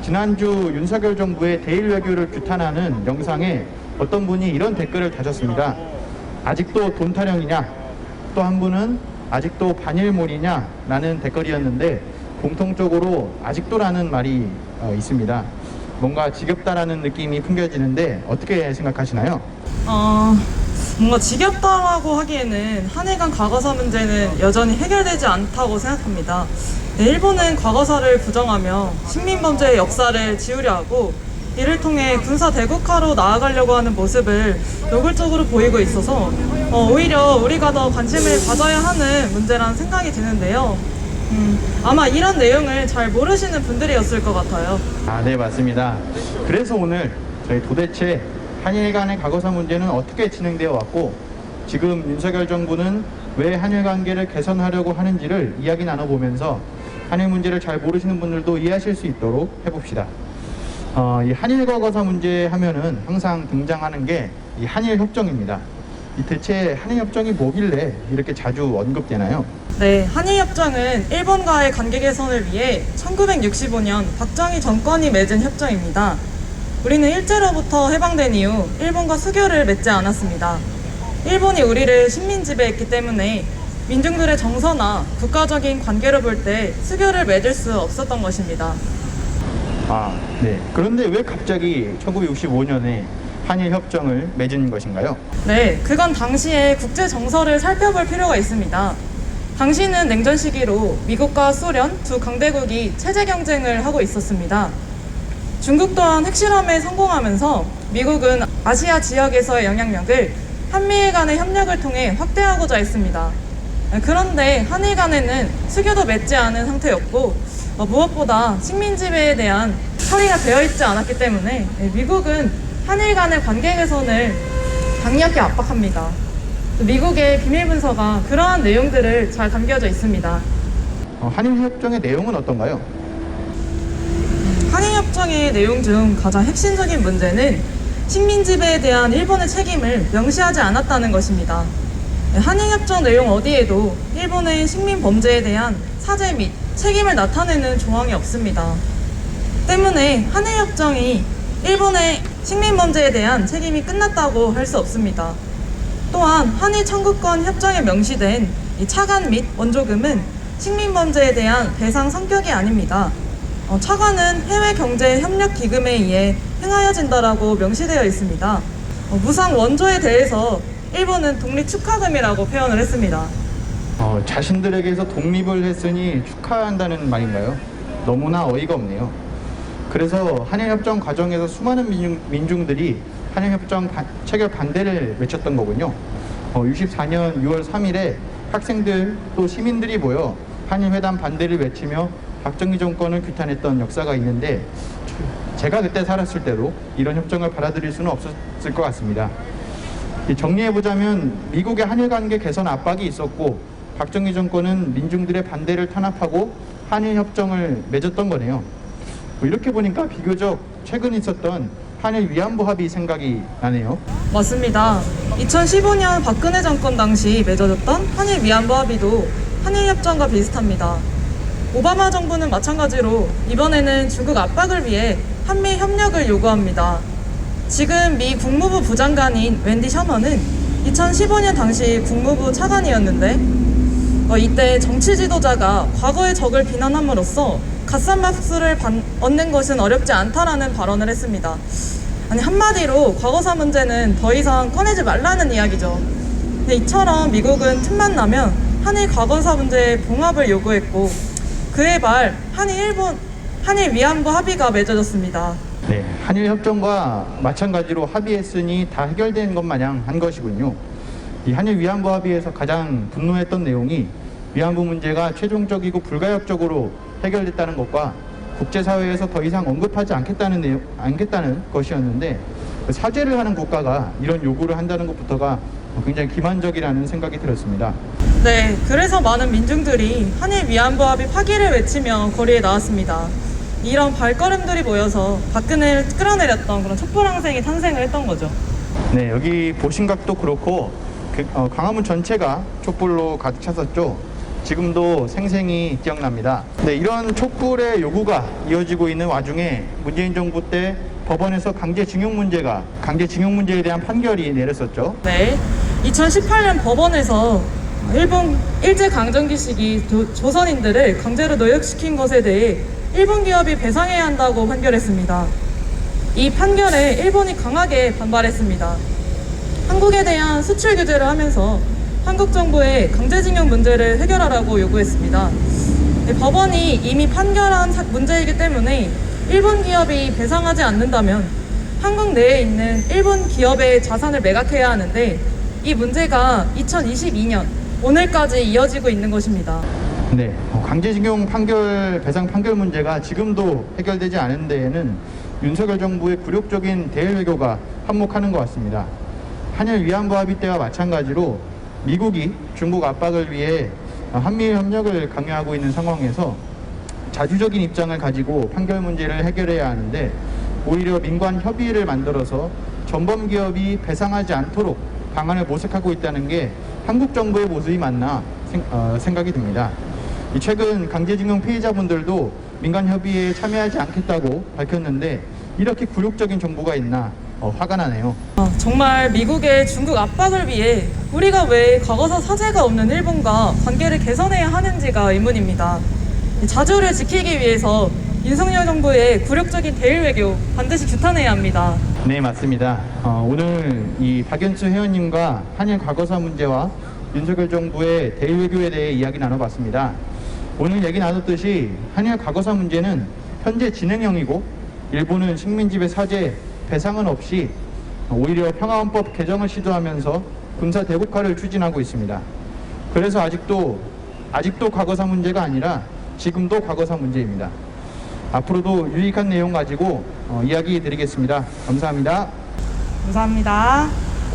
지난주 윤석열 정부의 대일 외교를 규탄하는 영상에 어떤 분이 이런 댓글을 다셨습니다. 아직도 돈 타령이냐? 또 한 분은 아직도 반일몰이냐? 라는 댓글이었는데 공통적으로 아직도라는 말이 있습니다. 뭔가 지겹다라는 느낌이 풍겨지는데 어떻게 생각하시나요? 뭔가 지겹다라고 하기에는 한일 간 과거사 문제는 여전히 해결되지 않다고 생각합니다. 일본은 과거사를 부정하며 식민범죄의 역사를 지우려 하고 이를 통해 군사 대국화로 나아가려고 하는 모습을 노골적으로 보이고 있어서 오히려 우리가 더 관심을 가져야 하는 문제라는 생각이 드는데요. 아마 이런 내용을 잘 모르시는 분들이었을 것 같아요. 네, 맞습니다. 그래서 오늘 저희 도대체 한일 간의 과거사 문제는 어떻게 진행되어 왔고 지금 윤석열 정부는 왜 한일 관계를 개선하려고 하는지를 이야기 나눠보면서 한일 문제를 잘 모르시는 분들도 이해하실 수 있도록 해봅시다. 이 한일 과거사 문제 하면은 항상 등장하는 게 이 한일 협정입니다. 대체 한일 협정이 뭐길래 이렇게 자주 언급되나요? 네, 한일협정은 일본과의 관계 개선을 위해 1965년 박정희 정권이 맺은 협정입니다. 우리는 일제로부터 해방된 이후 일본과 수교를 맺지 않았습니다. 일본이 우리를 식민 지배했기 때문에 민중들의 정서나 국가적인 관계로 볼 때 수교를 맺을 수 없었던 것입니다. 네. 그런데 왜 갑자기 1965년에 한일 협정을 맺은 것인가요? 네, 그건 당시의 국제 정서를 살펴볼 필요가 있습니다. 당시는 냉전 시기로 미국과 소련 두 강대국이 체제 경쟁을 하고 있었습니다. 중국 또한 핵실험에 성공하면서 미국은 아시아 지역에서의 영향력을 한미일 간의 협력을 통해 확대하고자 했습니다. 그런데 한일 간에는 수교도 맺지 않은 상태였고 무엇보다 식민 지배에 대한 처리가 되어 있지 않았기 때문에 미국은 한일 간의 관계 개선을 강력히 압박합니다. 미국의 비밀 문서가 그러한 내용들을 잘 담겨져 있습니다. 한일 협정의 내용은 어떤가요? 한일 협정의 내용 중 가장 핵심적인 문제는 식민 지배에 대한 일본의 책임을 명시하지 않았다는 것입니다. 한일 협정 내용 어디에도 일본의 식민 범죄에 대한 사죄 및 책임을 나타내는 조항이 없습니다. 때문에 한일 협정이 일본의 식민 범죄에 대한 책임이 끝났다고 할 수 없습니다. 또한 한일 청구권 협정에 명시된 이 차관 및 원조금은 식민 범죄에 대한 배상 성격이 아닙니다. 차관은 해외 경제 협력 기금에 의해 행하여진다라고 명시되어 있습니다. 무상 원조에 대해서 일본은 독립 축하금이라고 표현을 했습니다. 자신들에게서 독립을 했으니 축하한다는 말인가요? 너무나 어이가 없네요. 그래서 한일협정 과정에서 수많은 민중들이 한일협정 체결 반대를 외쳤던 거군요. 64년 6월 3일에 학생들 또 시민들이 모여 한일회담 반대를 외치며 박정희 정권을 규탄했던 역사가 있는데 제가 그때 살았을 때도 이런 협정을 받아들일 수는 없었을 것 같습니다. 정리해보자면 미국의 한일관계 개선 압박이 있었고 박정희 정권은 민중들의 반대를 탄압하고 한일협정을 맺었던 거네요. 이렇게 보니까 비교적 최근 있었던 한일 위안부 합의 생각이 나네요. 맞습니다. 2015년 박근혜 정권 당시 맺어졌던 한일 위안부 합의도 한일협정과 비슷합니다. 오바마 정부는 마찬가지로 이번에는 중국 압박을 위해 한미 협력을 요구합니다. 지금 미 국무부 부장관인 웬디 셔먼은 2015년 당시 국무부 차관이었는데 이때 정치 지도자가 과거의 적을 비난함으로써 갓산박수를 얻는 것은 어렵지 않다라는 발언을 했습니다. 한마디로 과거사 문제는 더 이상 꺼내지 말라는 이야기죠. 이처럼 미국은 틈만 나면 한일 과거사 문제의 봉합을 요구했고 그에 발 한일 위안부 합의가 맺어졌습니다. 네, 한일 협정과 마찬가지로 합의했으니 다 해결된 것 마냥 한 것이군요. 이 한일 위안부 합의에서 가장 분노했던 내용이 위안부 문제가 최종적이고 불가역적으로 해결됐다는 것과 국제사회에서 더 이상 언급하지 않겠다는 것이었는데 사죄를 하는 국가가 이런 요구를 한다는 것부터가 굉장히 기만적이라는 생각이 들었습니다. 네, 그래서 많은 민중들이 한일 위안부 합의 파기를 외치며 거리에 나왔습니다. 이런 발걸음들이 모여서 박근혜를 끌어내렸던 그런 촛불항쟁이 탄생을 했던 거죠. 네, 여기 보신각도 그렇고 광화문 전체가 촛불로 가득 찼었죠. 지금도 생생히 기억납니다. 네, 이런 촛불의 요구가 이어지고 있는 와중에 문재인 정부 때 법원에서 강제징용 문제에 대한 판결이 내렸었죠. 네, 2018년 법원에서 일본 일제강점기 시기 조선인들을 강제로 노역시킨 것에 대해 일본 기업이 배상해야 한다고 판결했습니다. 이 판결에 일본이 강하게 반발했습니다. 한국에 대한 수출 규제를 하면서 한국 정부의 강제징용 문제를 해결하라고 요구했습니다. 법원이 이미 판결한 문제이기 때문에 일본 기업이 배상하지 않는다면 한국 내에 있는 일본 기업의 자산을 매각해야 하는데 이 문제가 2022년 오늘까지 이어지고 있는 것입니다. 네, 강제징용 배상 판결 문제가 지금도 해결되지 않은 데에는 윤석열 정부의 굴욕적인 대일 외교가 한몫하는 것 같습니다. 한일 위안부 합의 때와 마찬가지로 미국이 중국 압박을 위해 한미일 협력을 강요하고 있는 상황에서 자주적인 입장을 가지고 판결 문제를 해결해야 하는데 오히려 민관 협의를 만들어서 전범 기업이 배상하지 않도록 방안을 모색하고 있다는 게 한국 정부의 모습이 맞나 생각이 듭니다. 최근 강제징용 피해자분들도 민간 협의에 참여하지 않겠다고 밝혔는데 이렇게 굴욕적인 정부가 있나 화가 나네요. 정말 미국의 중국 압박을 위해 우리가 왜 과거사 사죄가 없는 일본과 관계를 개선해야 하는지가 의문입니다. 자주를 지키기 위해서 윤석열 정부의 굴욕적인 대일 외교 반드시 규탄해야 합니다. 네, 맞습니다. 오늘 이 박연수 회원님과 한일 과거사 문제와 윤석열 정부의 대일 외교에 대해 이야기 나눠봤습니다. 오늘 얘기 나눴듯이 한일 과거사 문제는 현재 진행형이고 일본은 식민지배 사죄, 배상은 없이 오히려 평화헌법 개정을 시도하면서 군사 대국화를 추진하고 있습니다. 그래서 아직도 과거사 문제가 아니라 지금도 과거사 문제입니다. 앞으로도 유익한 내용 가지고 이야기 드리겠습니다. 감사합니다. 감사합니다.